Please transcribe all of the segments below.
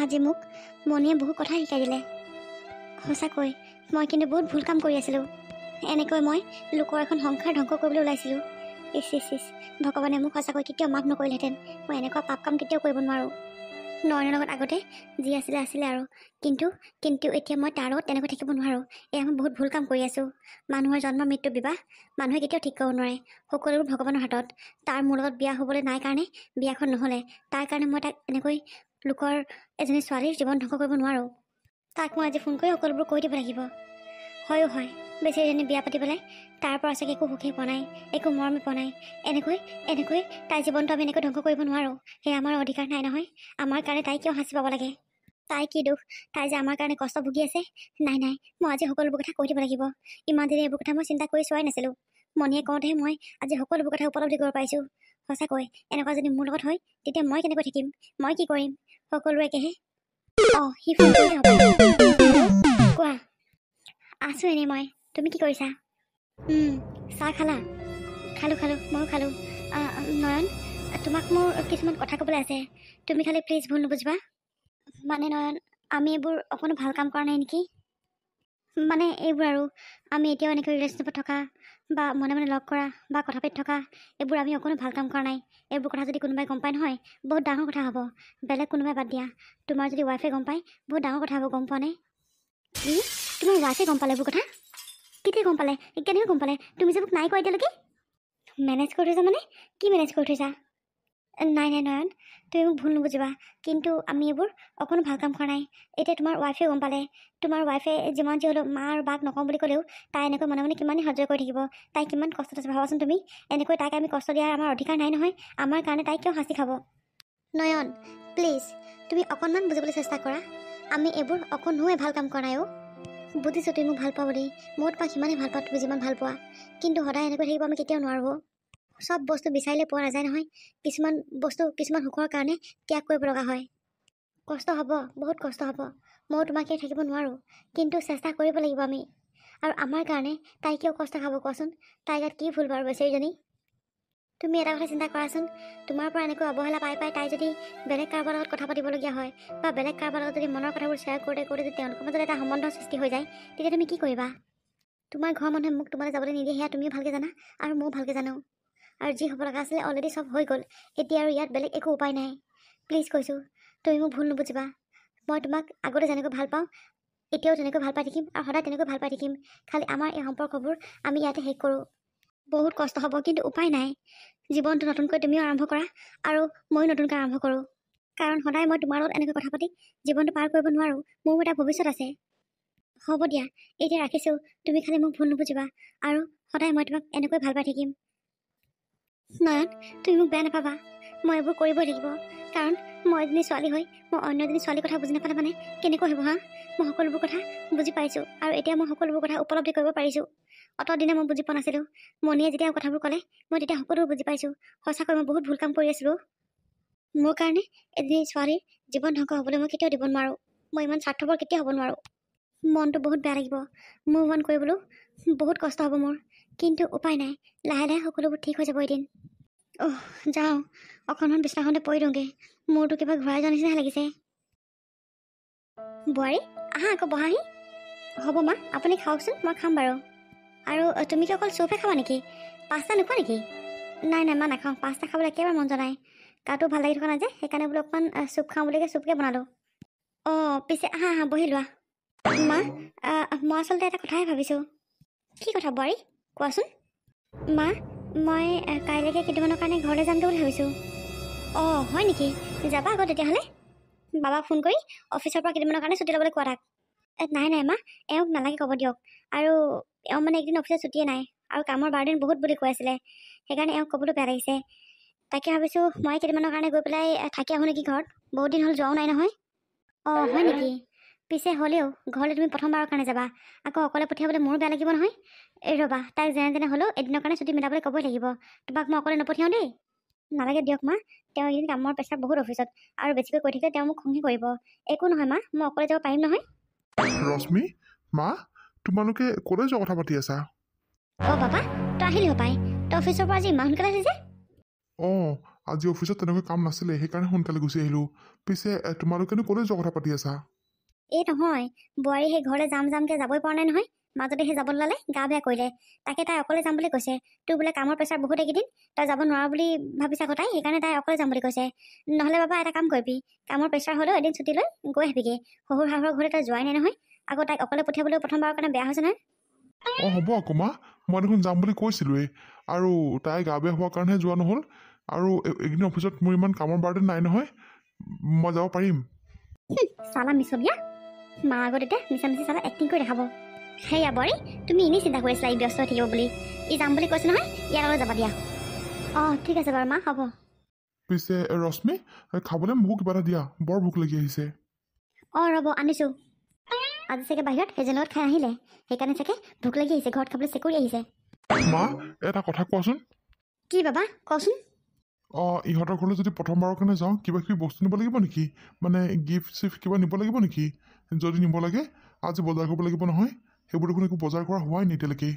আজি মোক মনিয়ে বহু কথা শিকাই দিলে। সঁচাকৈ মই কিন্তু বহুত ভুল কাম কৰি আছিলোঁ। এনেকৈ মই লোকৰ এখন সংসাৰ ধ্বংস কৰিবলৈ ওলাইছিলোঁ। ইচ ইচ ইচ, ভগৱানে মোক সঁচাকৈ কেতিয়াও মাফ নকৰিলেহেঁতেন। মই এনেকুৱা পাপ কাম কেতিয়াও কৰিব নোৱাৰোঁ। নয়নৰ লগত আগতে যি আছিলে আৰু কিন্তু এতিয়া মই তাৰ লগত তেনেকৈ থাকিব নোৱাৰোঁ। এয়া মই বহুত ভুল কাম কৰি আছোঁ। মানুহৰ জন্ম মৃত্যু বিবাহ মানুহে কেতিয়াও ঠিক কৰিব নোৱাৰে। সকলোবোৰ ভগৱানৰ হাতত। তাৰ মোৰ লগত বিয়া হ'বলৈ নাই কাৰণে বিয়াখন নহ'লে, তাৰ কাৰণে মই তাক এনেকৈ লোকৰ এজনী ছোৱালীৰ জীৱন ধ্বংস কৰিব নোৱাৰোঁ। তাক মই আজি ফোন কৰি সকলোবোৰ কৈ দিব লাগিব। হয়ো হয়, বেচেৰীজনী বিয়া পাতি পেলাই তাৰ পৰা চাগে একো সুখেই পোৱা নাই, একো মৰমে পোৱা নাই। এনেকৈ তাইৰ জীৱনটো আমি এনেকৈ ধ্বংস কৰিব নোৱাৰোঁ। সেয়া আমাৰ অধিকাৰ নাই নহয়। আমাৰ কাৰণে তাই কিয় শাস্তি পাব লাগে? তাই কি দুখ? তাই যে আমাৰ কাৰণে কষ্ট ভুগি আছে। নাই মই আজি সকলোবোৰ কথা কৈ দিব লাগিব। ইমান দিনে এইবোৰ কথা মই চিন্তা কৰি চোৱাই নাছিলোঁ। মনিয়ে কওঁতেহে মই আজি সকলোবোৰ কথা উপলব্ধি কৰিব পাৰিছোঁ। সঁচাকৈ এনেকুৱা যদি মোৰ লগত হয় তেতিয়া মই কেনেকৈ থাকিম? মই কি কৰিম? সকলোৰে একেহে। সি ফোন কৰিলে হ'ব। কোৱা। আছোঁ এনেই মই। তুমি কি কৰিছা? চাহ খালা? খালোঁ ময়ো খালোঁ। নয়ন, তোমাক মোৰ কিছুমান কথা ক'বলৈ আছে। তুমি খালি প্লিজ ভুল নুবুজিবা। মানে নয়ন, আমি এইবোৰ অকণো ভাল কাম কৰা নাই নেকি? মানে এইবোৰ আৰু আমি এতিয়াও এনেকৈ ৰিলেশ্যনশ্বিপত থকা বা মনে মনে লগ কৰা বা কথা পাতি থকা, এইবোৰ আমি অকণো ভাল কাম কৰা নাই। এইবোৰ কথা যদি কোনোবাই গম পায় নহয়, বহুত ডাঙৰ কথা হ'ব। বেলেগ কোনোবাই বাদ দিয়া, তোমাৰ যদি ৱাইফে গম পায় বহুত ডাঙৰ কথা হ'ব। গম পোৱা নাই? কি? তোমাৰ ৱাইফে গম পালে এইবোৰ কথা? কেতিয়া গম পালে? কেনেকৈ গম পালে? তুমি যে মোক নাই কোৱা এতিয়ালৈকে। মেনেজ কৰি থৈছা মানে? কি মেনেজ কৰি থৈছা? নাই নয়ন, তুমি মোক ভুল নুবুজিবা। কিন্তু আমি এইবোৰ অকণো ভাল কাম কৰা নাই। এতিয়া তোমাৰ ৱাইফে গম পালে। তোমাৰ ৱাইফে যিমান যি হ'লেও মা আৰু বাক নকওঁ বুলি ক'লেও তাই এনেকৈ মনে মনে কিমান সহ্য কৰি থাকিব। তাই কিমান কষ্টত আছে ভাবাচোন তুমি। এনেকৈ তাইক আমি কষ্ট দিয়াৰ আমাৰ অধিকাৰ নাই নহয়। আমাৰ কাৰণে তাই কিয় শাস্তি খাব? নয়ন প্লিজ, তুমি অকণমান বুজিবলৈ চেষ্টা কৰা। আমি এইবোৰ অকণোৱে ভাল কাম কৰা নাই। বুজিছোঁ তুমি মোক ভাল পোৱা বুলি। মই তোমাক সিমানেই ভাল পাওঁ তুমি যিমান ভাল পোৱা। কিন্তু সদায় এনেকৈ থাকিব আমি কেতিয়াও নোৱাৰোঁ। চব বস্তু বিচাৰিলে পোৱা নাযায় নহয়। কিছুমান বস্তু কিছুমান সুখৰ কাৰণে ত্যাগ কৰিব লগা হয়। কষ্ট হ'ব, বহুত কষ্ট হ'ব। ময়ো তোমাকে থাকিব নোৱাৰোঁ, কিন্তু চেষ্টা কৰিব লাগিব আমি। আৰু আমাৰ কাৰণে তাই কিয় কষ্ট খাব কোৱাচোন? তাইৰ গাত কি ভুল বাৰু বেচেৰীজনী? তুমি এটা কথা চিন্তা কৰাচোন, তোমাৰ পৰা এনেকৈ অৱহেলা পাই তাই যদি বেলেগ কাৰোবাৰ লগত কথা পাতিবলগীয়া হয় বা বেলেগ কাৰোবাৰ লগত যদি মনৰ কথাবোৰ শ্বেয়াৰ কৰোঁতে যদি তেওঁলোকৰ মাজত এটা সম্বন্ধৰ সৃষ্টি হৈ যায়, তেতিয়া তুমি কি কৰিবা? তোমাৰ ঘৰৰ মানুহে মোক তোমালৈ যাবলৈ নিদিয়ে, সেয়া তুমিও ভালকৈ জানা আৰু ময়ো ভালকৈ জানো। আৰু যি হ'ব লগা আছিলে অলৰেডি চব হৈ গ'ল। এতিয়া আৰু ইয়াত বেলেগ একো উপায় নাই। প্লিজ কৈছোঁ, তুমি মোক ভুল নুবুজিবা। মই তোমাক আগতে যেনেকৈ ভাল পাওঁ এতিয়াও তেনেকৈ ভাল পাই থাকিম আৰু সদায় তেনেকৈ ভাল পাই থাকিম। খালি আমাৰ এই সম্পৰ্কবোৰ আমি ইয়াতে শেষ কৰোঁ। বহুত কষ্ট হ'ব, কিন্তু উপায় নাই। জীৱনটো নতুনকৈ তুমিও আৰম্ভ কৰা আৰু ময়ো নতুনকৈ আৰম্ভ কৰোঁ। কাৰণ সদায় মই তোমাৰ লগত এনেকৈ কথা পাতি জীৱনটো পাৰ কৰিব নোৱাৰোঁ। মোৰ এটা ভৱিষ্যত আছে। হ'ব দিয়া, এতিয়া ৰাখিছোঁ। তুমি খালি মোক ভুল নুবুজিবা আৰু সদায় মই তোমাক এনেকৈ ভাল পাই থাকিম। নয়ন, তুমি মোক বেয়া নাপাবা। মই এইবোৰ কৰিবই লাগিব। কাৰণ মই এজনী ছোৱালী হৈ মই অন্য এজনী ছোৱালীৰ কথা বুজি নাপালে মানে কেনেকৈ হ'ব? মই সকলোবোৰ কথা বুজি পাইছোঁ আৰু এতিয়া মই সকলোবোৰ কথা উপলব্ধি কৰিব পাৰিছোঁ। অতদিনে মই বুজি পোৱা নাছিলোঁ। মনিয়ে যেতিয়া কথাবোৰ ক'লে মই তেতিয়া সকলোবোৰ বুজি পাইছোঁ। সঁচাকৈ মই বহুত ভুল কাম কৰি আছিলোঁ। মোৰ কাৰণে এজনী ছোৱালীৰ জীৱন ধ্বংস হ'বলৈ মই কেতিয়াও দিব নোৱাৰোঁ। মই ইমান স্বাৰ্থপৰ কেতিয়াও হ'ব নোৱাৰোঁ। মনটো বহুত বেয়া লাগিব। মোৰ মন কৰিবলৈও বহুত কষ্ট হ'ব মোৰ, কিন্তু উপায় নাই। লাহে লাহে সকলোবোৰ ঠিক হৈ যাব এদিন। যাওঁ, অকণমান বিছনাখনতে পৰি দিওঁগৈ। মোৰতো কিবা ঘূৰাই যোৱাৰ নিচিনাহে লাগিছে। বোৱাৰী, আহা আকৌ বহাহি। হ'ব মা, আপুনি খাওকচোন, মই খাম বাৰু। আৰু তুমি কি অকল চুপহে খাবা নেকি? পাস্তা নোখোৱা নেকি? নাই মা, নাখাওঁ। পাস্তা খাবলৈ একেবাৰে মন যোৱা নাই। গাটো ভাল লাগি থকা নাই যে, সেইকাৰণে বোলো অকণমান চুপ খাওঁ বুলিকৈ চুপকৈ বনালোঁ। পিছে আহা বহি লোৱা। মা, মই আচলতে এটা কথাই ভাবিছোঁ। কি কথা বোৱাৰী, কোৱাচোন। মা, মই কাইলৈকে কেইদিনমানৰ কাৰণে ঘৰলৈ যামগৈ বুলি ভাবিছোঁ। হয় নেকি? যাবা আকৌ তেতিয়াহ'লে। বাবাক ফোন কৰি অফিচৰ পৰা কেইদিনমানৰ কাৰণে ছুটি ল'বলৈ কোৱা তাক। নাই মা, এওঁক নালাগে ক'ব দিয়ক। আৰু এওঁ মানে একদিন অফিচত ছুটিয়ে নাই আৰু কামৰ বাৰদিন বহুত বুলি কৈ আছিলে। সেইকাৰণে এওঁক ক'বলৈ বেয়া লাগিছে। তাকে ভাবিছোঁ মই কেইদিনমানৰ কাৰণে গৈ পেলাই থাকি আহোঁ নেকি ঘৰত। বহুত দিন হ'ল যোৱাও নাই নহয়। হয় নেকি? পিছে হ'লেও ঘৰলৈ তুমি প্ৰথমবাৰৰ কাৰণে যাবা। আকৌ অকলে পঠিয়াবলৈ মোৰো বেয়া লাগিব নহয়। ৰ'বা, তাইক যেনে তেনে হ'লেও এদিনৰ কাৰণে ছুটি মিলাবলৈ ক'বই লাগিব। তোমাক মই অকলে নপঠিয়াওঁ দেই। নালাগে দিয়ক মা, তেওঁ এইদিন কামৰ প্ৰেছাৰ বহুত অফিচত আৰু বেছিকৈ কৈ থাকিলে তেওঁ মোক খংহে কৰিব। একো নহয় মা, মই অকলে যাব পাৰিম নহয়। ৰশ্মি, মা, তোমালোকে ক'লৈ যোৱা কথা পাতি আছা? বাবা, তই আহিলি হপাই। তই অফিচৰ পৰা আজি ইমান সোনকালে আহিলি যে? আজি অফিচত তেনেকৈ কাম নাছিলে, সেইকাৰণে সোনকালে গুচি আহিলোঁ। পিছে তোমালোকেনো ক'লৈ যোৱা কথা পাতি আছা? এই নহয়, বোৱাৰী সেই ঘৰলৈ যামকৈ যাবই পৰা নাই নহয়। মাজতে সেই যাব ওলালে, গা বেয়া কৰিলে। তাকে তাই অকলে যাম বুলি কৈছে। তোৰ বোলে কামৰ প্ৰেছাৰ বহুত এইকেইদিন, তই যাব নোৱাৰ বুলি ভাবিছা আকৌ তাই, সেইকাৰণে তাই অকলে যাম বুলি কৈছে। নহ'লে বাবা এটা কাম কৰিবি, কামৰ প্ৰেছাৰ হ'লেও এদিন ছুটি লৈ গৈ আহিবিগৈ। শহুৰ শাহুৰ ঘৰলৈ তই যোৱাই নাই নহয়, আকৌ তাইক অকলে পঠিয়াবলৈ প্ৰথমবাৰৰ কাৰণে বেয়া হৈছে নহয়। অঁ হ'ব আকৌ মা, মই দেখোন যাম বুলি কৈছিলোঁৱেই। আৰু তাই গা বেয়া হোৱাৰ কাৰণেহে যোৱা নহ'ল। আৰু এইকেইদিন অফিচত মোৰ ইমান কামৰ বাৰ্ডেন নাই নহয়, মই যাব পাৰিম। চালা মিছবিয়া, মাৰ আগত এতিয়া মিছামিছি চালা এক্টিং কৰি দেখাব। সেয়া বোৱাৰী, তুমি এনেই চিন্তা কৰিছিলা ই ব্যস্ত হৈ থাকিব বুলি। ই যাম বুলি কৈছে নহয়, ইয়াৰ লগত যাবা দিয়া। অঁ ঠিক আছে বাৰু মা, হ'ব। পিছে ৰশ্মি, খাবলৈ মোকো কিবা এটা দিয়া, বৰ ভোক লাগি আহিছে। অঁ ৰ'ব আনিছোঁ। আজি চাগে বাহিৰত সেইজনৰ লগত খাই আহিলে, সেইকাৰণে চাগে ভোক লাগি আহিছে, ঘৰত খাবলৈ চেকুৰি আহিছে। মা, এটা কথা কোৱাচোন। কি বাবা কচোন? ইহঁতৰ ঘৰলৈ যদি প্ৰথমবাৰৰ কাৰণে যাওঁ, কিবা কিবি বস্তু নিব লাগিব নেকি? মানে গিফ্ট চিফ্ট কিবা নিব লাগিব নেকি? যদি নিব লাগে, আজি বজাৰ কৰিব লাগিব নহয়। সেইবোৰ দেখোন একো বজাৰ কৰা হোৱাই নাই এতিয়ালৈকে।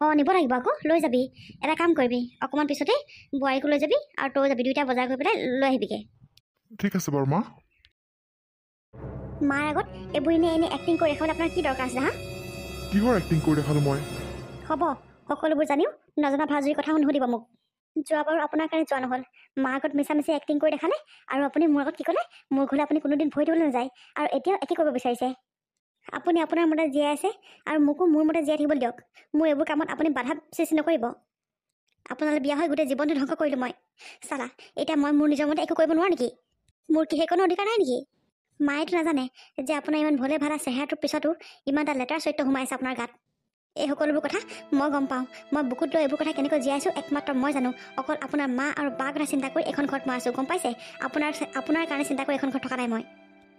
অঁ নিব লাগিব আকৌ, লৈ যাবি। এটা কাম কৰিবি, অকণমান পিছতে বোৱাৰীকো লৈ যাবি আৰু তই যাবি, দুইটা বজাৰ কৰি পেলাই লৈ আহিবিগৈ। ঠিক আছে বাৰু মা। মাৰ আগত এইবোৰ এনেই এক্টিং কৰি দেখাবলৈ আপোনাৰ কি দৰকাৰ আছে হা? কিহৰ এক্টিং কৰি দেখালোঁ মই? হ'ব, সকলোবোৰ জানিও নজনা ভাজুৰিৰ কথা নুসুধিব মোক। যোৱাবাৰো আপোনাৰ কাৰণে যোৱা নহ'ল, মাৰ আগত মিছামিছি এক্টিং কৰি দেখালে। আৰু আপুনি মোৰ আগত কি ক'লে, মোৰ ঘৰলৈ আপুনি কোনোদিন ভৰি দিবলৈ নাযায়, আৰু এতিয়াও একে কৰিব বিচাৰিছে। আপুনি আপোনাৰ মতে জীয়াই আছে আৰু মোকো মোৰ মতে জীয়াই থাকিবলৈ দিয়ক। মোৰ এইবোৰ কামত আপুনি বাধা সৃষ্টি নকৰিব। আপোনালৈ বিয়া হৈ গোটেই জীৱনটো ধ্বংস কৰিলোঁ মই। চালা, এতিয়া মই মোৰ নিজৰ মতে একো কৰিব নোৱাৰোঁ নেকি? মোৰ কি সেইকণো অধিকাৰ নাই নেকি? মায়েতো নাজানে যে আপোনাৰ ইমান ভলে ভালা চেহেৰাটোৰ পিছতো ইমান এটা লেতেৰা চৰিত্ৰ সোমাই আছে আপোনাৰ গাত। এই সকলোবোৰ কথা মই গম পাওঁ। মই বুকুত লৈ এইবোৰ কথা কেনেকৈ জীয়াইছোঁ একমাত্ৰ মই জানো। অকল আপোনাৰ মা আৰু বাৰ কথা চিন্তা কৰি এখন ঘৰত মই আছোঁ, গম পাইছে? আপোনাৰ কাৰণে চিন্তা কৰি এখন ঘৰত থকা নাই মই।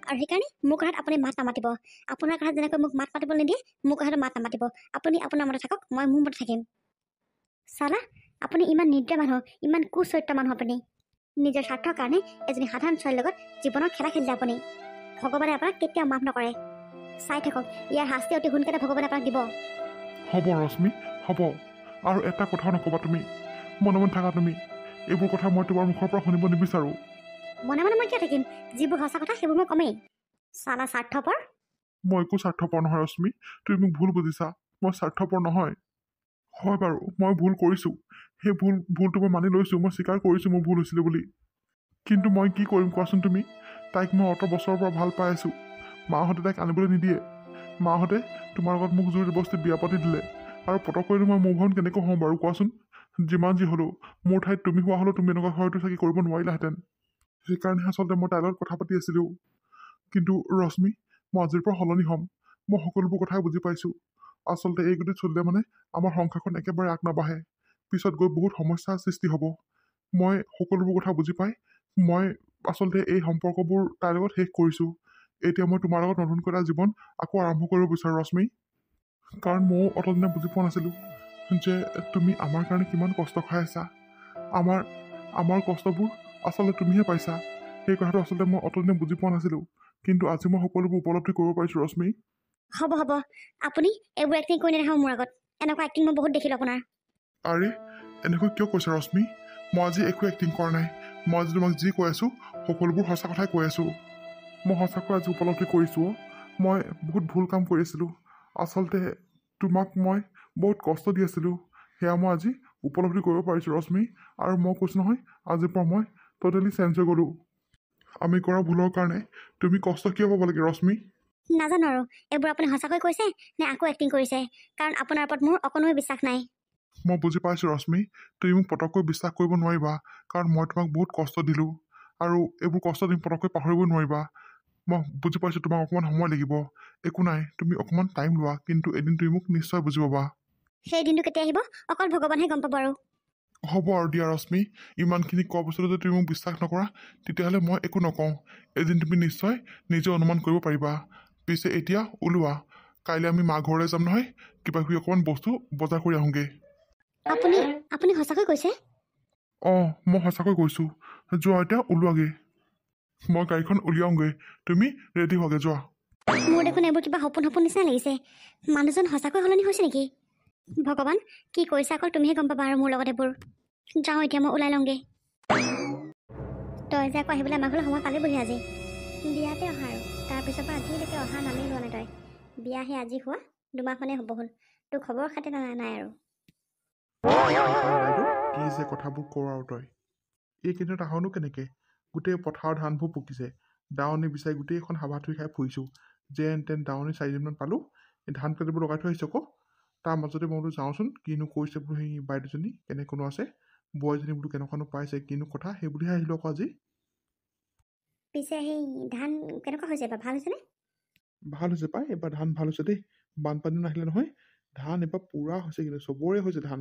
আৰু সেইকাৰণে মোৰ কথাত আপুনি মাত নামাতিব। আপোনাৰ কথাত যেনেকৈ মোক মাত মাতিবলৈ নিদিয়ে, মোৰ কথাটো মাত নামাতিব। আপুনি আপোনাৰ মতে থাকক, মই মোৰ মতে থাকিম। চালা, আপুনি ইমান নিৰ্দয় মানুহ, ইমান কুচৰিত্ৰ মানুহ আপুনি। নিজৰ স্বাৰ্থৰ কাৰণে এজনী সাধাৰণ ছোৱালীৰ লগত জীৱনৰ খেলা খেলিলে আপুনি। ভগৱানে আপোনাক কেতিয়াও মাফ নকৰে। চাই থাকক, ইয়াৰ শাস্তি অতি সোনকালে ভগৱানে আপোনাক দিব। হ'ব ৰশ্মি, হ'ব। আৰু এটা কথাও নক'বা তুমি, মনে মনে থাকা তুমি। এইবোৰ কথা মই তোমাৰ মুখৰ পৰা শুনিব নিবিচাৰোঁ। মনে মনে মই কিয় থাকিম? যিবোৰ সঁচা কথা সেইবোৰ মই কমেই। চালা স্বাৰ্থপৰ। মই একো স্বাৰ্থপৰ নহয় ৰশ্মি, তুমি মোক ভুল বুজিছা। মই স্বাৰ্থপৰ নহয়। হয় বাৰু, মই ভুল কৰিছোঁ। সেই ভুলটো মই মানি লৈছোঁ, মই স্বীকাৰ কৰিছোঁ মোৰ ভুল হৈছিলে বুলি। কিন্তু মই কি কৰিম কোৱাচোন তুমি? তাইক মই অত বছৰৰ পৰা ভাল পাই আছোঁ। মাহঁতে তাইক আনিবলৈ নিদিয়ে। মাহঁতে তোমাৰ লগত মোক জোৰ জবৰদস্তি বিয়া পাতি দিলে। আৰু পটককৈ মই মুভ অন কেনেকৈ হওঁ বাৰু কোৱাচোন? যিমান যি হ'লেও মোৰ ঠাইত তুমি হোৱা হ'লেও তুমি এনেকুৱা হয়তো চাগে কৰিব নোৱাৰিলাহেঁতেন। সেইকাৰণে আচলতে মই তাইৰ লগত কথা পাতি আছিলোঁ। কিন্তু ৰশ্মি, মই আজিৰ পৰা সলনি হ'ম। মই সকলোবোৰ কথাই বুজি পাইছোঁ। আচলতে এই গতিত চলিলে মানে আমাৰ সংসাৰখন একেবাৰে আগ নাবাঢ়ে। পিছত গৈ বহুত সমস্যাৰ সৃষ্টি হ'ব। মই সকলোবোৰ কথা বুজি পাই মই আচলতে এই সম্পৰ্কবোৰ তাইৰ লগত শেষ কৰিছোঁ। এতিয়া মই তোমাৰ লগত নতুনকৈ এটা জীৱন আকৌ আৰম্ভ কৰিব বিচাৰোঁ ৰশ্মি। কাৰণ ময়ো অতদিনে বুজি পোৱা নাছিলোঁ যে তুমি আমাৰ কাৰণে কিমান কষ্ট খাই আছা। আমাৰ কষ্টবোৰ আচলতে তুমিহে পাইছা। সেই কথাটো আচলতে মই অতদিনে বুজি পোৱা নাছিলোঁ। কিন্তু আজি মই সকলোবোৰ উপলব্ধি কৰিব পাৰিছোঁ ৰশ্মি। হ'ব, আপুনি এইবোৰ এক্টিং কৰি নেদেখাব মোৰ আগত। এনেকুৱা এক্টিং মই বহুত দেখিলোঁ আপোনাৰ। আৰে, এনেকৈ কিয় কৈছা ৰশ্মি? মই আজি একো এক্টিং কৰা নাই। মই আজি তোমাক যি কৈ আছোঁ সকলোবোৰ সঁচা কথাই কৈ আছোঁ। মই সঁচাকৈ আজি উপলব্ধি কৰিছোঁ। মই বহুত ভুল কাম কৰি আছিলোঁ। আচলতে তোমাক মই বহুত কষ্ট দি আছিলোঁ। সেয়া মই আজি উপলব্ধি কৰিব পাৰিছোঁ ৰশ্মি। আৰু মই কৈছোঁ নহয়, আজিৰ পৰা মই ট'টেলি চেঞ্জ হৈ গ'লোঁ। আমি কৰা ভুলৰ কাৰণে তুমি কষ্ট কিয় পাব লাগে ৰশ্মি? নাজানো আৰু এইবোৰ আপুনি সঁচাকৈ কৈছে নে আকৌ এক্টিং কৰিছে, কাৰণ আপোনাৰ ওপৰত মোৰ অকণোৱে বিশ্বাস নাই। মই বুজি পাইছোঁ ৰশ্মি, তুমি মোক পটককৈ বিশ্বাস কৰিব নোৱাৰিবা। কাৰণ মই তোমাক বহুত কষ্ট দিলোঁ। আৰু এইবোৰ কষ্ট তুমি পটককৈ পাহৰিব নোৱাৰিবা। মই বুজি পাইছোঁ তোমাক অকণমান সময় লাগিব। একো নাই, তুমি অকণমান টাইম লোৱা। কিন্তু এদিন তুমি মোক নিশ্চয় বুজি পাবা। সেই দিনটো কেতিয়া আহিব অকল ভগৱানহে গম পাব। আৰু হ'ব আৰু দিয়া ৰশ্মি, ইমানখিনি কোৱা পিছতো যদি তুমি মোক বিশ্বাস নকৰা, তেতিয়াহ'লে মই একো নকওঁ। এদিন তুমি নিশ্চয় নিজে অনুমান কৰিব পাৰিবা। পিছে এতিয়া ওলোৱা, কাইলৈ আমি মা ঘৰলৈ যাম নহয়। কিবা কিবি অকণমান বস্তু বজাৰ কৰি আহোঁগৈ। আপুনি সঁচাকৈ কৈছে? মই সঁচাকৈ কৈছোঁ। যোৱা এতিয়া, ওলোৱাগৈ। মই গাড়ীখন উলিয়াওঁগৈ, তুমি ৰেডি হোৱাগৈ, যোৱা। মোৰ দেখোন এইবোৰ কিবা সপোন নিচিনা লাগিছে। মানুহজন সঁচাকৈ সলনি হৈছে নেকি? ভগৱান, কি কৰিছে অকল তুমিহে গম পাবা। আৰু মোৰ লগত এইবোৰ যাওঁ এতিয়া, মই ওলাই লওঁগৈ। তই যে আকৌ আহিবলৈ আমাৰ ঘৰলৈ সময় পালি বহি আজি বিয়াতে অহা আৰু তাৰপিছৰ পৰা আজিলৈকে অহা নামেই লোৱা নাই তই বিয়া সেই আজি হোৱা 2 মাহমানেই হ'ব হ'ল তোৰ খবৰ খাতি নাই আৰু বাইদেউ কি যে কথাবোৰ কৰ আৰু তই এইকেইদিনত আহনো কেনেকে গোটেই পথাৰৰ ধানবোৰ পকিছে দাৱনী বিচাৰি গোটেইখন হাবা থুই খাই ফুৰিছোঁ যেন তেন দাৱনী 4দিনমান পালোঁ এই ধান কাটিব লগাই থৈ আহিছোঁ আকৌ তাৰ মাজতে মই বোলো যাওঁচোন কিনো কৰিছে বোলো সেই বাইদেউজনী কেনেকৈনো আছে বোৱাৰীজনী বোলো কেনেকুৱানো পাইছে কিনো কথা সেই বুলিহে আহিলোঁ আকৌ আজি পিছে সেই ধান কেনেকুৱা হৈছে এবাৰ ভাল হৈছেনে ভাল হৈছে পাই এবাৰ ধান ভাল হৈছে দেই বানপানীও নাহিলে নহয় ধান এবাৰ পুৰা হৈছে কিন্তু চবৰে হৈছে ধান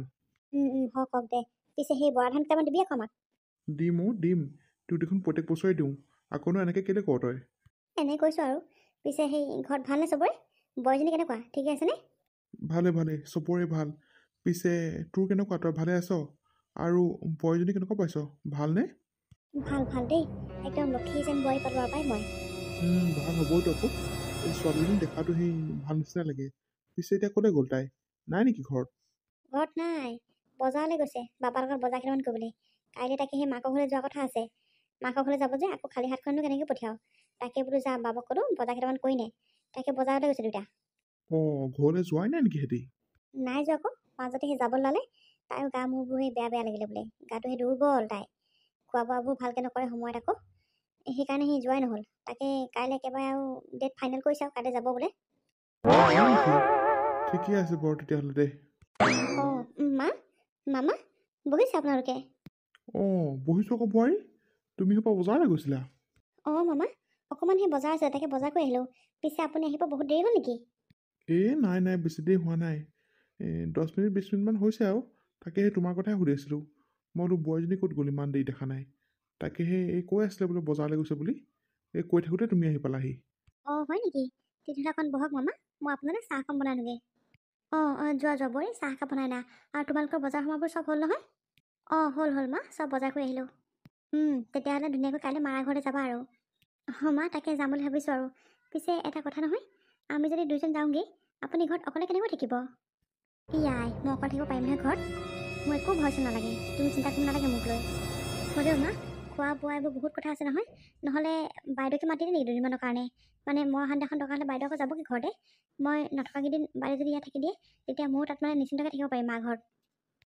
হওক হওক দে পিছে সেই বৰা ধান কেইটামান দিবি আকৌ আমাক দিম তোৰ দেখোন প্ৰত্যেক বছৰে দিওঁ আকৌনো এনেকৈ কেলৈ কৰ তই এনেই কৈছোঁ আৰু পিছে সেই ঘৰত ভালনে চবৰে বোৱাৰীজনী কেনেকুৱা ঠিকে আছেনে ভালে চবৰে ভাল পিছে তোৰ কেনেকুৱা তই ভালে আছ আৰু বোৱাৰীজনী কেনেকুৱা পাইছ ভালনে ভাল দেই একদম লক্ষী যেন বোৱাৰী পালোঁ আৰু পাই মই ভাল হ'বইতো আকৌ এই ছোৱালীজনী দেখাটো সেই ভাল নিচিনা লাগে পিছে এতিয়া ক'লৈ গ'ল তাই নাই নেকি ঘৰত নাই বজাৰলৈ গৈছে বাবাৰ লগত বজাৰ কেইটামান কৰিবলৈ কাইলৈ তাকে সেই মাকৰ ঘৰলৈ যোৱা কথা আছে মাকৰ ঘৰলৈ যাব যে আকৌ খালী হাতখননো কেনেকৈ পঠিয়াওঁ তাকে বোলো যা বাবাক ক'লোঁ বজাৰ কেইটামান কৰি নে তাকে বজাৰলৈ গৈছে দুটা ঘৰলৈ যোৱাই নাই নেকি সিহঁতি নাই যোৱা আকৌ মাজতে সেই যাবলৈ ল'লে তাইও গা মূৰবোৰ সেই বেয়া লাগিলে বোলে গাটো সেই দুৰ্বল তাই খোৱা বোৱাবোৰ ভালকৈ নকৰে সময়ত আকৌ সেইকাৰণে সি যোৱাই নহ'ল তাকে কাইলৈ একেবাৰে আৰু ডেট ফাইনেল কৰিছে আৰু কাইলৈ যাব বোলে ঠিকে আছে বাৰু তেতিয়াহ'লে দেই মামা বহিছে আপোনালোকে বহিছোঁ আকৌ বোৱাৰী তুমি সোপা বজাৰলৈ গৈছিলা মামা অকণমান সেই বজাৰ আছে তাকে বজাৰ কৰি আহিলোঁ পিছে আপুনি আহিব বহুত দেৰি হ'ল নেকি নাই বেছি দেৰি হোৱা নাই 10 মিনিট 20 মিনিটমান হৈছে আৰু তাকে সেই তোমাৰ কথাই সুধি আছিলোঁ মই বোলো বোৱাৰীজনী ক'ত গ'ল ইমান দেৰি দেখা নাই তাকে সেই কৈ আছিলে বোলো বজাৰলৈ গৈছে বুলি কৈ থাকোঁতে তুমি আহি পালাহি হয় নেকি তেতিয়াহ'লে অকণ বহক মামা মই আপোনালৈ চাহ অকণ বনাই আনোগৈ যোৱা বোৱাৰী চাহ একাপ বনাই না আৰু তোমালোকৰ বজাৰ সমাৰবোৰ চব হ'ল নহয় হ'ল মা চব বজাৰ কৰি আহিলোঁ তেতিয়াহ'লে ধুনীয়াকৈ কাইলৈ মাৰা ঘৰলৈ যাবা আৰু মা তাকে যাম বুলি ভাবিছোঁ আৰু পিছে এটা কথা নহয় আমি যদি দুইজন যাওঁগৈ আপুনি ঘৰত অকলে কেনেকৈ থাকিব ইয়াই মই অকলে থাকিব পাৰিম নহয় ঘৰত মোৰ একো ভয় চোন নালাগে তুমি চিন্তা কৰিব নালাগে মোক লৈ হ'লেও মা খোৱা বোৱা এইবোৰ বহুত কথা আছে নহয় নহ'লে বাইদেউকে মাতি দিয়ে নেকি দুদিনমানৰ কাৰণে মানে মই অহাদিনাখন দৰকাৰ হ'লে বাইদেউ আকৌ যাবগৈ ঘৰতে মই নথকাকেইদিন বাইদেউ যদি ইয়াত থাকি দিয়ে তেতিয়া ময়ো তাত মানে নিশ্চিন্তকৈ থাকিব পাৰিম মা ঘৰত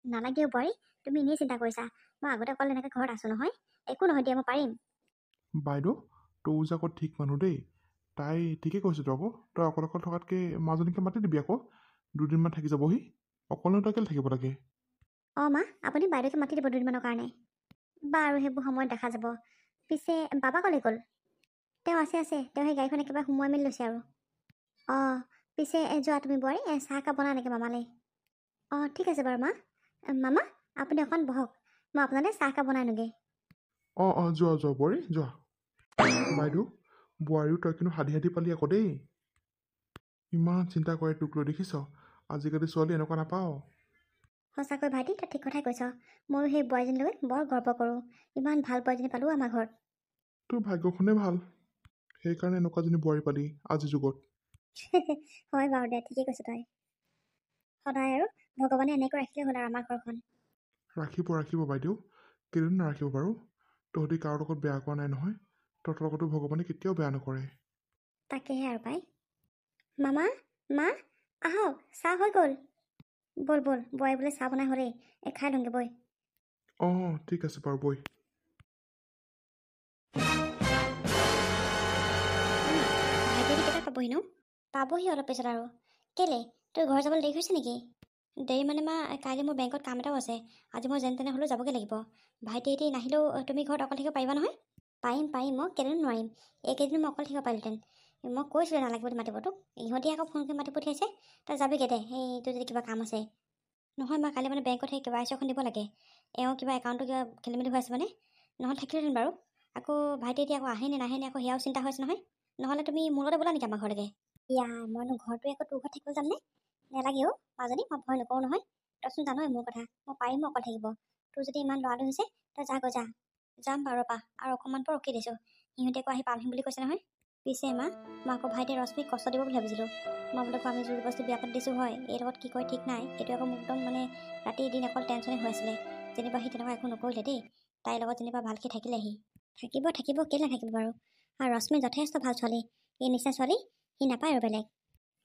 নালাগে বোৱাৰী তুমি এনেই চিন্তা কৰিছা মই আগতে অকল এনেকৈ ঘৰত আছোঁ নহয় একো নহয় দিয়া মই পাৰিম বাইদেউ তোৰ যে আকৌ ঠিক মানুহ দেই তাই ঠিকে কৈছে তই আকৌ তই অকলে থকাতকৈ মাজনীকে মাতি দিবি আকৌ দুদিনমান থাকি যাবহি অকলে তই কেলৈ থাকিব লাগে মা আপুনি বাইদেউকে মাতি দিব দুদিনমানৰ কাৰণে বাৰু সেইবোৰ সময়ত দেখা যাব পিছে বাবা ক'লৈ গ'ল তেওঁ আছে তেওঁ সেই গাড়ীখন একেবাৰে সোমোৱাই মেলি লৈছে আৰু পিছে যোৱা তুমি বোৱাৰী চাহ একাপ বনা নেকি মামালৈ ঠিক আছে বাৰু মামা আপুনি অকণ বহক মই আপোনালৈ চাহ একাপ বনাই আনোগৈ যোৱা বোৱাৰী যোৱা বাইদেউ বোৱাৰীও তই কিন্তু সাধি পালি আকৌ দেই ইমান চিন্তা কৰে তোক লৈ দেখিছ আজিকালি ছোৱালী এনেকুৱা নাপাওঁ সঁচাকৈ ভাইটি তই ঠিক কথাই কৈছ ময়ো সেই বোৱাৰীজনীলৈ বৰ গৰ্ব কৰোঁ ইমান ভাল বোৱাৰীজনী পালোঁ আমাৰ ঘৰত তোৰ ভাগ্যখনেই ভাল সেইকাৰণে এনেকুৱাজনী বোৱাৰী পালি আজিৰ যুগত হয় বাৰু দে ঠিকেই কৈছ তই সদায় আৰু ভগৱানে এনেকৈ ৰাখিলে হ'ল আৰু আমাৰ ঘৰখন ৰাখিব বাইদেউ কেইদিন নাৰাখিব বাৰু তহঁতি কাৰো লগত বেয়া কৰা নাই নহয় তহঁতৰ লগতো ভগৱানে কেতিয়াও বেয়া নকৰে তাকেহে আৰু পাই মামা মা আহক চাহ হৈ গ'ল ব'ল বোৱাৰী বোলে চাহ বনাই হ'লেই খাই লওঁগৈ বৈ ঠিক আছে বাৰু বৈ ভাইটিহঁতে কেইটা পাবহি নো পাবহি অলপ পিছত আৰু কেলে তোৰ ঘৰ যাবলৈ দেৰি হৈছে নেকি দেৰি মানে মা কাইলৈ মোৰ বেংকত কাম এটাও আছে আজি মই যেন তেনে হ'লেও যাবগৈ লাগিব ভাইটি নাহিলেও তুমি ঘৰত অকল থাকিব পাৰিবা নহয় পাৰিম মই কেলেনো নোৱাৰিম এইকেইদিন মই অকল থাকিব পাৰিলোহেঁতেন মই কৈছিলোঁ নালাগে বুলি মাতিব তোক ইহঁতি আকৌ ফোন কৰি মাতি পঠিয়াইছে তই যাবিগৈ দে তোৰ যদি কিবা কাম আছে নহয় মই কালি মানে বেংকত সেই KYC এখন দিব লাগে কিবা একাউণ্টটো কিবা খেলি মেলি হৈ আছে মানে নহ'লে থাকিলেহেঁতেন বাৰু আকৌ ভাইটি এতিয়া আকৌ আহেনে নাহেনে আকৌ সেয়াও চিন্তা হৈছে নহয় নহ'লে তুমি মোৰ লগতে বোলা নেকি আমাৰ ঘৰলৈকে মইনো ঘৰটোৱে আকৌ তোৰ ঘৰত থাকিব যামনে নালাগে মাজনী মই ভয় নকৰোঁ নহয় তইচোন জানই মোৰ কথা মই পাৰিম অকল থাকিব তোৰ যদি ইমান ল'ৰাটো হৈছে তই যা যাম বাৰু ৰ'বা আৰু অকণমান পৰা ৰখি দিছোঁ সিহঁতে আকৌ আহি পামহি বুলি কৈছে নহয় পিছে মই আকৌ ভাইটিয়ে ৰশ্মিক কষ্ট দিব বুলি ভাবিছিলোঁ মই বোলে আমি জোৰ বস্তু বিয়া পাতি দিছোঁ হয় এই লগত কি কয় ঠিক নাই এইটো আকৌ মোক একদম মানে ৰাতি এদিন অকল টেনশ্যনে হৈ আছিলে যেনিবা সি তেনেকুৱা একো নকৰিলে দেই তাইৰ লগত যেনিবা ভালকৈ থাকিলেহি থাকিব থাকিব, কেলৈ নাথাকিব বাৰু। আৰু ৰশ্মি যথেষ্ট ভাল ছোৱালী, এই নিচিনা ছোৱালী সি নাপায় আৰু বেলেগ।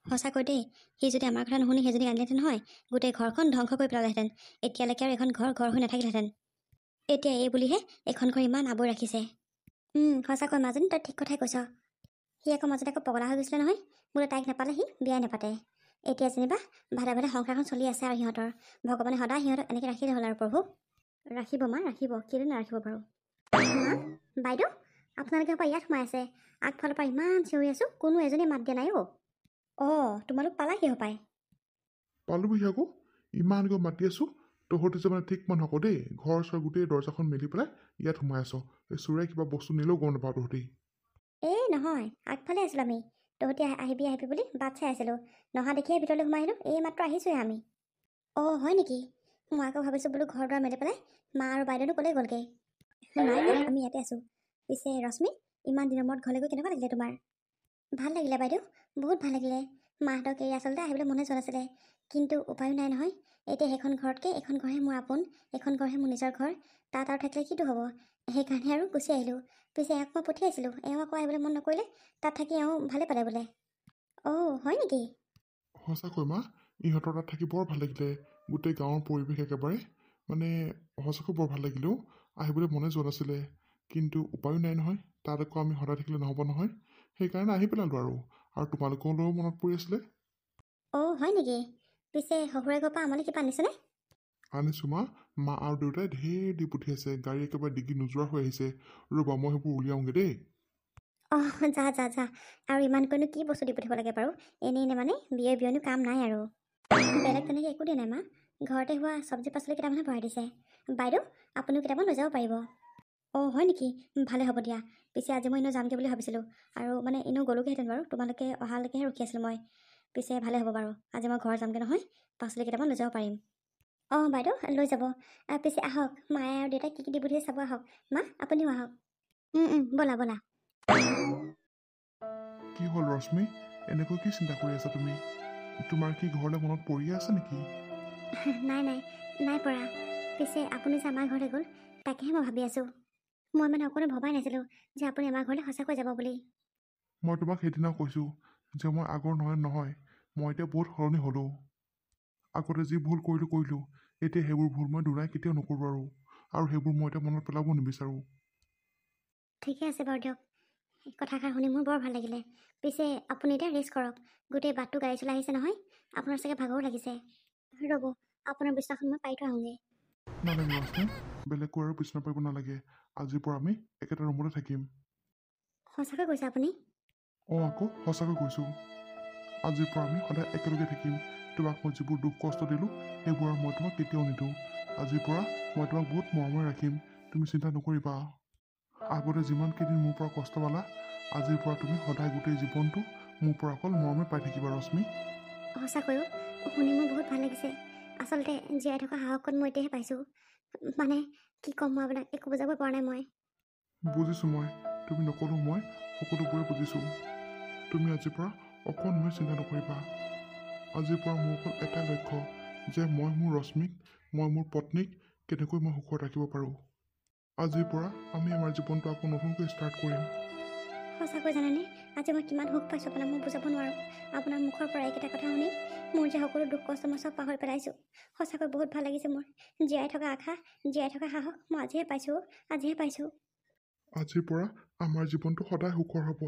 সঁচাকৈ দেই, সি যদি আমাৰ কথা নুশুনি সেইজনীক আনিলেহেঁতেন নহয়, গোটেই ঘৰখন ধ্বংস কৰি পেলালেহেঁতেন। এতিয়ালৈকে আৰু এখন ঘৰ হৈ নাথাকিলেহেঁতেন। এতিয়া এই বুলিহে এখন ঘৰ ইমান আৱৰি ৰাখিছে। সঁচাকৈ মাজনী, তই ঠিক কথাই কৈছ। সি আকৌ মাজতে আকৌ পগলা হৈ গৈছিলে নহয়, বোলে তাইক নাপালে সি বিয়াই নাপাতে। এতিয়া যেনিবা ভালে ভালে সংসাৰখন চলি আছে আৰু সিহঁতৰ। ভগৱানে সদায় সিহঁতক এনেকৈ ৰাখিলে হ'ল আৰু প্ৰভু। ৰাখিব মা, ৰাখিব, কেলৈ নাৰাখিব বাৰু। মা, বাইদেউ, আপোনালোকে পৰা ইয়াত সোমাই আছে। আগফালৰ পৰা ইমান চিঞৰি আছোঁ, কোনো এজনী মাত দিয়া নাই অঁ তোমালোক পালাহি হপায়। পালোহি আকৌ, ইমানকৈ মাতি আছোঁ। তহঁতি যে ঠিক মই নকওঁ দেই, ঘৰ চৰ গোটেই দৰ্জাখন মেলি পেলাই ইয়াত সোমাই আছ। এই চোৰে কিবা বস্তু নিলেও গম নাপাওঁ তহঁতি। এই নহয়, আগফালে আছিলোঁ আমি। তহঁতি আহিবি বুলি বাট চাই আছিলোঁ। নহা দেখিয়ে ভিতৰলৈ সোমাই আহিলোঁ। এই মাত্ৰ আহিছোঁহে আমি। হয় নেকি? মই আকৌ ভাবিছোঁ বোলো ঘৰ দুৱাৰ মেলি পেলাই মা আৰু বাইদেউনো ক'লৈ গ'লগৈ। নাই নাই, আমি ইয়াতে আছোঁ। পিছে ৰশ্মি, ইমান দিনৰ মূৰত ঘৰলৈ গৈ কেনেকুৱা লাগিলে তোমাৰ? ভাল লাগিলে বাইদেউ, বহুত ভাল লাগিলে। মাহঁতক এই আচলতে আহিবলৈ মনে যোৱা নাছিলে, কিন্তু উপায়ো নাই নহয়। এতিয়া সেইখন ঘৰতকৈ এইখন ঘৰহে মোৰ আপোন, এইখন ঘৰহে মোৰ নিজৰ ঘৰ। তাত আৰু থাকিলে কিটো হ'ব, সেইকাৰণে আৰু গুচি আহিলোঁ। পিছে এওঁক মই পঠিয়াইছিলোঁ, এওঁ আকৌ আহিবলৈ মন নকৰিলে। তাত থাকি এওঁ ভালে পালে বোলে। হয় নেকি? সঁচাকৈ মা, ইহঁতৰ তাত থাকি বৰ ভাল লাগিলে। গোটেই গাঁৱৰ পৰিৱেশ একেবাৰে মানে সঁচাকৈ বৰ ভাল লাগিলেও। আহিবলৈ মনে যোৱা নাছিলে, কিন্তু উপায়ো নাই নহয়। তাত আকৌ আমি সদায় থাকিলে নহ'ব নহয়, সেইকাৰণে আহি পেলালোঁ আৰু তোমালোকলৈও মনত পৰি আছিলে। হয় নেকি? পিছে শহুৰে ঘৰৰ পৰা আমালৈ কিবা আনিছেনে? আনিছোঁ মা, মা আৰু দেউতাই ঢেৰ দি পঠিয়াইছে। গাড়ী একেবাৰে ডিগি নোযোৰা হৈ আহিছে। ৰ'বা মই সেইবোৰ উলিয়াওঁগৈ দেই। যা আৰু ইমানকৈনো কি বস্তু দি পঠিয়াব লাগে বাৰু? এনেই মানে বিয়নো কাম নাই আৰু। বেলেগ তেনেকৈ একো দিয়া নাই মা, ঘৰতে হোৱা চব্জি পাচলি কেইটামানহে ভৰাই দিছে। বাইদেউ, আপুনিও কেইটামান লৈ যাব পাৰিব। হয় নেকি? ভালে হ'ব দিয়া। পিছে আজি মই এনেও যামগৈ বুলি ভাবিছিলোঁ, আৰু মানে এনেও গ'লোগৈহেঁতেন বাৰু, তোমালোকে অহালৈকেহে ৰখি আছিলোঁ মই। পিছে ভালে হ'ব বাৰু, আজি মই ঘৰ যামগৈ নহয়, পাচলি কেইটামান লৈ যাব পাৰিম। বাইদেউ লৈ যাব। পিছে আহক, মায়ে আৰু দেউতাই কি দি পঠিয়াই চাব। আহক মা, আপুনিও আহক। ব'লা ব'লা। কি হ'ল ৰশ্মি, এনেকৈ কি চিন্তা কৰি আছা তুমি? তোমাৰ কি ঘৰলৈ মনত পৰিয়ে আছে নেকি? নাই পৰা। পিছে আপুনি যে আমাৰ ঘৰলৈ গ'ল, তাকেহে মই ভাবি আছোঁ। মই মানে অকণো ভবাই নাছিলোঁ যে আপুনি আমাৰ ঘৰলৈ সঁচাকৈ যাব বুলি। মই তোমাক সেইদিনা কৈছোঁ যে মই আগৰ নহয়, মই এতিয়া বহুত সলনি হ'লোঁ। আগতে যি ভুল কৰিলোঁ, এতিয়া সেইবোৰ ভুল মই দুনাই কেতিয়াও নকৰোঁ আৰু সেইবোৰ মই এতিয়া মনত পেলাব নিবিচাৰোঁ। ঠিকে আছে বাৰু দিয়ক, কথাষাৰ শুনি মোৰ বৰ ভাল লাগিলে। পিছে আপুনি এতিয়া ৰেষ্ট কৰক, গোটেই বাটটো গাড়ী চলাই আহিছে নহয়, আপোনাৰ চাগে ভাগৰো লাগিছে। ৰ'ব, আপোনাৰ বিছনাখন মই পাৰি থৈ আহোঁগৈ। নালাগে ৰশ্মি, বেলেগকৈ আৰু বিচনা পাৰিব নালাগে। আজিৰ পৰা আমি একেটা ৰুমতে থাকিম। সঁচাকৈ কৈছে আপুনি? আকৌ সঁচাকৈ কৈছোঁ। আজিৰ পৰা আমি সদায় একেলগে থাকিম। তোমাক মই যিবোৰ দুখ কষ্ট দিলোঁ, সেইবোৰ আৰু মই তোমাক কেতিয়াও নিদিওঁ। আজিৰ পৰা মই তোমাক বহুত মৰমেৰে ৰাখিম, তুমি চিন্তা নকৰিবা। আগতে যিমান কেইদিন মোৰ পৰা কষ্ট পালা, আজিৰ পৰা তুমি সদায় গোটেই জীৱনটো মোৰ পৰা অকল মৰমে পাই থাকিবা ৰশ্মি। সঁচাকৈও শুনি মোৰ বহুত ভাল লাগিছে। আচলতে জীয়াই থকা সাহসকণ মই এতিয়াহে পাইছোঁ। মানে কি ক'ম মই আপোনাক, একো বুজাব পৰা নাই মই। বুজিছোঁ মই, তুমি নক'লেও মই সকলোবোৰে বুজিছোঁ। তুমি আজিৰ পৰা অকণমান চিন্তা নকৰিবা। আজিৰ পৰা মোৰ অকল এটাই লক্ষ্য, যে মই মোৰ ৰশ্মিক, মই মোৰ পত্নীক কেনেকৈ মই সুখত ৰাখিব পাৰোঁ। আজিৰ পৰা আমি আমাৰ জীৱনটো আকৌ নতুনকৈ ষ্টাৰ্ট কৰিম। সঁচাকৈ জানেনে, আজি মই কিমান সুখ পাইছোঁ আপোনাক মই বুজাব নোৱাৰোঁ। আপোনাৰ মুখৰ পৰা এইকেইটা কথা শুনি মোৰ যে সকলো দুখ কষ্ট মই চব পাহৰি পেলাইছোঁ। সঁচাকৈ বহুত ভাল লাগিছে মোৰ। জীয়াই থকা আশা, জীয়াই থকা সাহস মই আজিহে পাইছোঁ। আজিৰ পৰা আমাৰ জীৱনটো সদায় সুখৰ হ'ব।